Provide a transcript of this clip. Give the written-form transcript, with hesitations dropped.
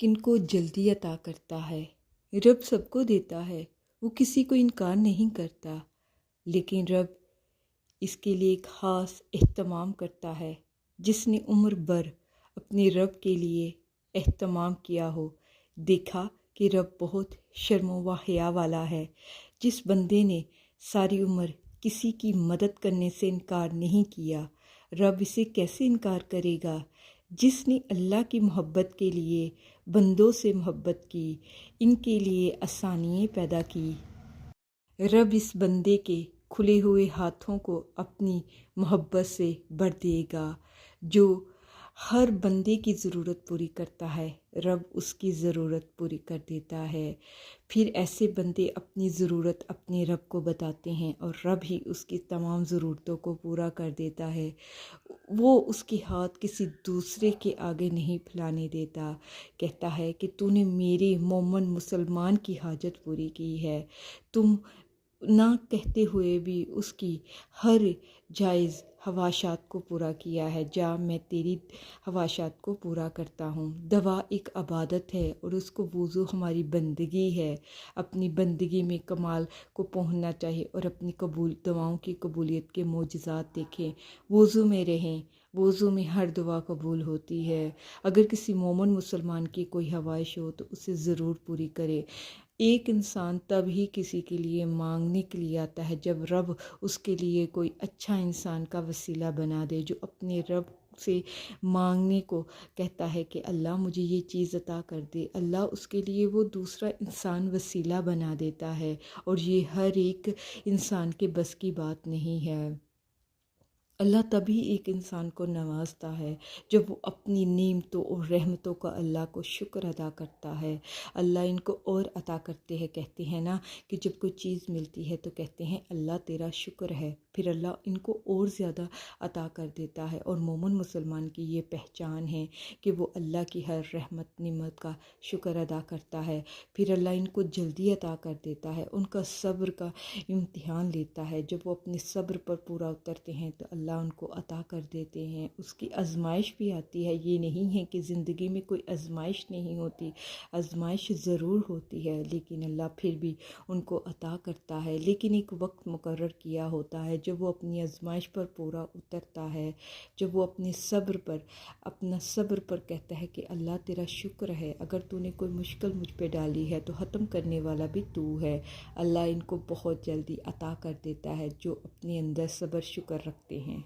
کن کو جلدی عطا کرتا ہے۔ رب سب کو دیتا ہے، وہ کسی کو انکار نہیں کرتا، لیکن رب اس کے لیے ایک خاص اہتمام کرتا ہے۔ جس نے عمر بھر اپنے رب کے لیے اہتمام کیا ہو، دیکھا کہ رب بہت شرم و حیا والا ہے۔ جس بندے نے ساری عمر کسی کی مدد کرنے سے انکار نہیں کیا، رب اسے کیسے انکار کرے گا؟ جس نے اللہ کی محبت کے لیے بندوں سے محبت کی، ان کے لیے آسانیاں پیدا کی، رب اس بندے کے کھلے ہوئے ہاتھوں کو اپنی محبت سے بھر دے گا۔ جو ہر بندے کی ضرورت پوری کرتا ہے، رب اس کی ضرورت پوری کر دیتا ہے۔ پھر ایسے بندے اپنی ضرورت اپنے رب کو بتاتے ہیں اور رب ہی اس کی تمام ضرورتوں کو پورا کر دیتا ہے۔ وہ اس کے ہاتھ کسی دوسرے کے آگے نہیں پھیلانے دیتا۔ کہتا ہے کہ تو نے میرے مومن مسلمان کی حاجت پوری کی ہے۔ تم نہ کہتے ہوئے بھی اس کی ہر جائز خواہشات کو پورا کیا ہے۔ جا میں تیری خواہشات کو پورا کرتا ہوں۔ دعا ایک عبادت ہے اور اس کو وضو ہماری بندگی ہے۔ اپنی بندگی میں کمال کو پہنچنا چاہیے اور اپنی دعاؤں کی قبولیت کے معجزات دیکھیں۔ وضو میں رہیں، وضو میں ہر دعا قبول ہوتی ہے۔ اگر کسی مومن مسلمان کی کوئی خواہش ہو تو اسے ضرور پوری کرے۔ ایک انسان تب ہی کسی کے لیے مانگنے کے لیے آتا ہے جب رب اس کے لیے کوئی اچھا انسان کا وسیلہ بنا دے، جو اپنے رب سے مانگنے کو کہتا ہے کہ اللہ مجھے یہ چیز عطا کر دے، اللہ اس کے لیے وہ دوسرا انسان وسیلہ بنا دیتا ہے، اور یہ ہر ایک انسان کے بس کی بات نہیں ہے۔ اللہ تبھی ایک انسان کو نوازتا ہے جب وہ اپنی نعمتوں اور رحمتوں کا اللہ کو شکر ادا کرتا ہے۔ اللہ ان کو اور عطا کرتے ہیں، کہتے ہیں نا کہ جب کوئی چیز ملتی ہے تو کہتے ہیں اللہ تیرا شکر ہے، پھر اللہ ان کو اور زیادہ عطا کر دیتا ہے۔ اور مومن مسلمان کی یہ پہچان ہے کہ وہ اللہ کی ہر رحمت نعمت کا شکر ادا کرتا ہے، پھر اللہ ان کو جلدی عطا کر دیتا ہے، ان کا صبر کا امتحان لیتا ہے۔ جب وہ اپنے صبر پر پورا اترتے ہیں تو اللہ ان کو عطا کر دیتے ہیں۔ اس کی آزمائش بھی آتی ہے، یہ نہیں ہے کہ زندگی میں کوئی آزمائش نہیں ہوتی، آزمائش ضرور ہوتی ہے، لیکن اللہ پھر بھی ان کو عطا کرتا ہے۔ لیکن ایک وقت مقرر کیا ہوتا ہے جب وہ اپنی آزمائش پر پورا اترتا ہے، جب وہ اپنے اپنا صبر پر کہتا ہے کہ اللہ تیرا شکر ہے، اگر تو نے کوئی مشکل مجھ پہ ڈالی ہے تو ختم کرنے والا بھی تو ہے۔ اللہ ان کو بہت جلدی عطا کر دیتا ہے جو اپنے اندر صبر شکر رکھتے ہیں۔